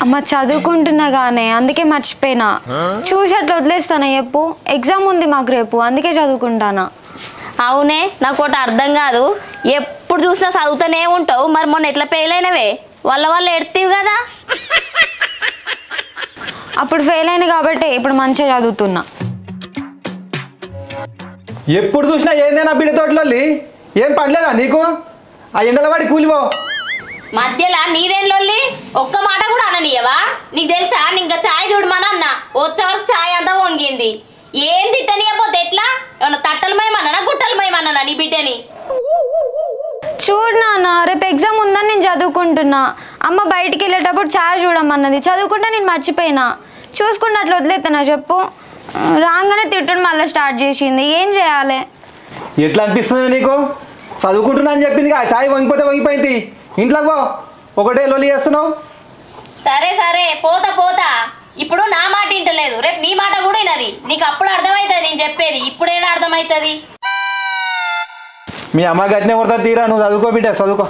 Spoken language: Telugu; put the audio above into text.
అమ్మ చదువుకుంటున్నా గానే అందుకే మర్చిపోయినా. చూసి అట్లా వదిలేస్తానా చెప్పు? ఎగ్జామ్ ఉంది మాకు రేపు, అందుకే చదువుకుంటానా. అవునే, నాకు ఒకటి అర్థం కాదు. ఎప్పుడు చూసినా చదువుతూనే ఉంటావు, మరి మొన్న ఎట్లా ఫెయిల్ అయినవే? వాళ్ళు ఎడతీవి కదా. అప్పుడు ఫెయిల్ అయినా కాబట్టి ఇప్పుడు మంచిగా చదువుతున్నా. ఎప్పుడు చూసినా ఏందేనా బిడ్డ తోటలొల్లి? ఏం పడలేదా నీకు? ఆ ఎండల పడి కూలిపో. మధ్యలో నీదేం లొల్లి? ఒక్క మాట కూడా అననీయవా? నీకు తెలుసా, ఇంకా ఛాయ్ చూడమనన్నా వచ్చే వరకు ఛాయ్ అంతా వంగింది. ఏం తిట్టనీయపోతే ఎట్లా? ఏమన్నా తట్టలమేమన్నా గుట్టలమేమన్నా నీ బిడ్డని? చూడు నాన్న, రేపు ఎగ్జామ్ ఉందని నేను చదువుకుంటున్నా. అమ్మ బయటికి వెళ్ళేటప్పుడు ఛాయ్ చూడమన్నది, చదువుకుంటా నేను మర్చిపోయినా. చూసుకుంటే అట్లా వదిలేస్తానా చెప్పు? రాగానే తిట్టడం మళ్ళీ స్టార్ట్ చేసింది. ఏం చేయాలి? ఎట్లా అనిపిస్తుంది నీకు? చదువుకుంటున్నా అని చెప్పింది, ఆ ఛాయ్ వంగిపోతే వంగిపోయింది. ఇంట్లోకి పో, ఒకటే లొల్లి చేస్తున్నావు. సరే సరే పోతా. ఇప్పుడు నా మాట వింటలేదు, రేపు నీ మాట కూడా వినది. నీకు అప్పుడు అర్థమవుతుంది నేను చెప్పేది, ఇప్పుడేనా అర్థమవుతుంది? మీ అమ్మ గట్టినే కొడతా తీరా, నువ్వు చదువుకో బిడ్డ, చదువుకో.